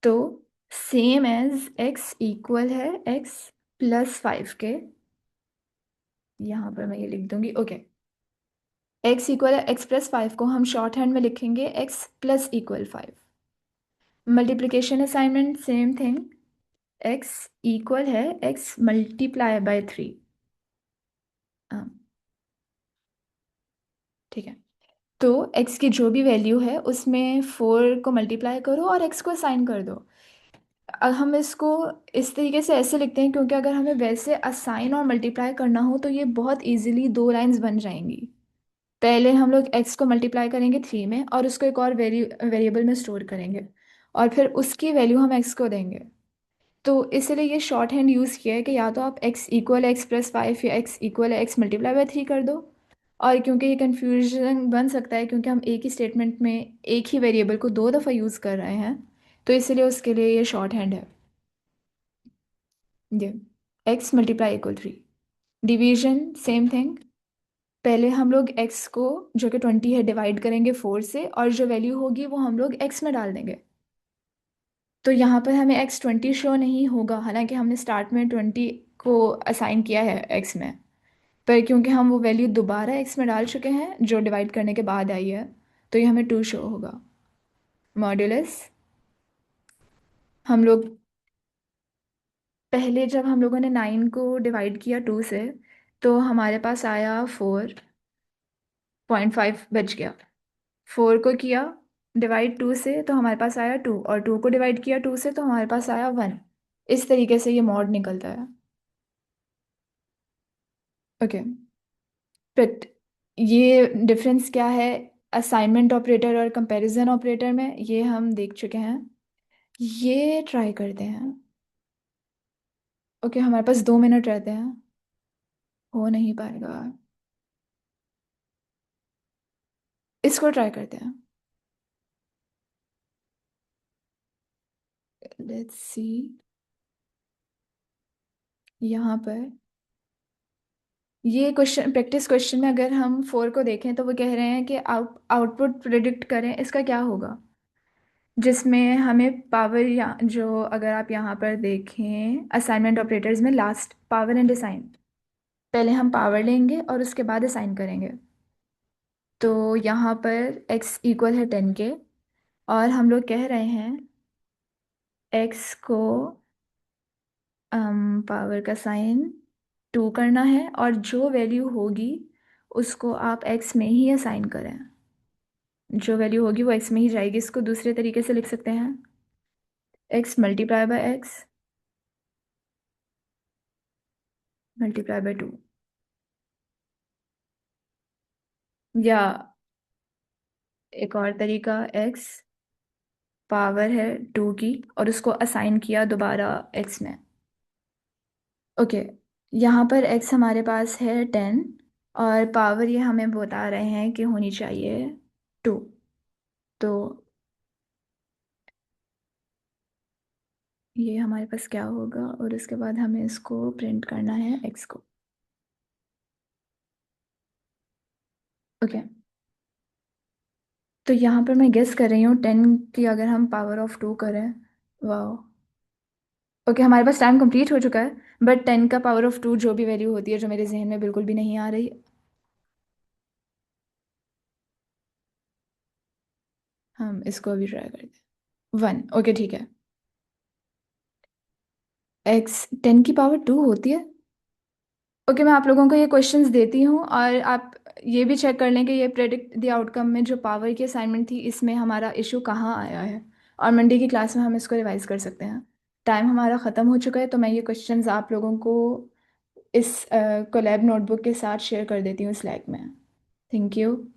तो सेम एज x इक्वल है x प्लस 5 के, यहाँ पर मैं ये लिख दूंगी। ओके, x इक्वल है x प्लस 5 को हम शॉर्ट हैंड में लिखेंगे x plus equal 5। Multiplication assignment same thing, x equal है x मल्टीप्लाई बाय 3। ठीक है, तो x की जो भी वैल्यू है उसमें 4 को मल्टीप्लाई करो और x को असाइन कर दो। हम इसको इस तरीके से ऐसे लिखते हैं क्योंकि अगर हमें वैसे असाइन और मल्टीप्लाई करना हो तो ये बहुत इजीली दो लाइंस बन जाएंगी। पहले हम लोग x को मल्टीप्लाई करेंगे 3 में और उसको एक और वेरिएबल में स्टोर करेंगे और फिर उसकी वैल्यू हम x को देंगे। तो इसलिए ये शॉर्ट हैंड यूज़ किया है कि या तो आप x इक्वल x प्लस 5 या x इक्वल है x मल्टीप्लाई बाय 3 कर दो। और क्योंकि ये कन्फ्यूजन बन सकता है क्योंकि हम एक ही स्टेटमेंट में एक ही वेरिएबल को दो दफ़ा यूज़ कर रहे हैं तो इसलिए उसके लिए ये शॉर्ट हैंड है। ये x multiply equal 3। Division same thing, पहले हम लोग x को जो कि 20 है डिवाइड करेंगे 4 से और जो वैल्यू होगी वो हम लोग x में डाल देंगे। तो यहाँ पर हमें x20 शो नहीं होगा हालांकि हमने स्टार्ट में 20 को असाइन किया है x में। पर क्योंकि हम वो वैल्यू दोबारा एक्स में डाल चुके हैं जो डिवाइड करने के बाद आई है, तो ये हमें 2 शो होगा। मॉड्यूलस हम लोग पहले जब हम लोगों ने 9 को डिवाइड किया 2 से, तो हमारे पास आया 4.5 बच गया। 4 को किया डिवाइड 2 से तो हमारे पास आया 2, और 2 को डिवाइड किया 2 से तो हमारे पास आया 1। इस तरीके से ये मॉड निकलता है। ओके, बट ये डिफरेंस क्या है असाइनमेंट ऑपरेटर और कंपैरिजन ऑपरेटर में, ये हम देख चुके हैं। ये ट्राई करते हैं। ओके, हमारे पास 2 मिनट रहते हैं। हो नहीं पाएगा, इसको ट्राई करते हैं। लेट्स सी, यहाँ पर ये क्वेश्चन, प्रैक्टिस क्वेश्चन में अगर हम 4 को देखें तो वो कह रहे हैं कि आउटपुट प्रिडिक्ट करें, इसका क्या होगा, जिसमें हमें पावर, या जो अगर आप यहाँ पर देखें असाइनमेंट ऑपरेटर्स में लास्ट पावर एंड असाइन, पहले हम पावर लेंगे और उसके बाद असाइन करेंगे। तो यहाँ पर x इक्वल है 10 के, और हम लोग कह रहे हैं x को पावर का साइन 2 करना है, और जो वैल्यू होगी उसको आप x में ही असाइन करें। जो वैल्यू होगी वो x में ही जाएगी। इसको दूसरे तरीके से लिख सकते हैं, x multiply by x multiply by 2, या एक और तरीका, x पावर है 2 की और उसको असाइन किया दोबारा x में। ओके, यहाँ पर x हमारे पास है 10, और पावर ये हमें बता रहे हैं कि होनी चाहिए 2। तो ये हमारे पास क्या होगा, और उसके बाद हमें इसको प्रिंट करना है x को। ओके, तो यहाँ पर मैं गेस कर रही हूँ 10 की अगर हम पावर ऑफ 2 करें, वाह। ओके, हमारे पास टाइम कंप्लीट हो चुका है, बट 10 का पावर ऑफ 2 जो भी वैल्यू होती है, जो मेरे जहन में बिल्कुल भी नहीं आ रही, हम इसको अभी ट्राई करते हैं। 1, ओके ठीक है। x 10 की पावर 2 होती है। ओके, मैं आप लोगों को ये क्वेश्चंस देती हूँ, और आप ये भी चेक कर लें कि ये प्रेडिक्ट द आउटकम में जो पावर की असाइनमेंट थी, इसमें हमारा इशू कहाँ आया है, और मंडे की क्लास में हम इसको रिवाइज कर सकते हैं। टाइम हमारा ख़त्म हो चुका है, तो मैं ये क्वेश्चंस आप लोगों को इस कोलैब नोटबुक के साथ शेयर कर देती हूँ स्लैक में। Thank you.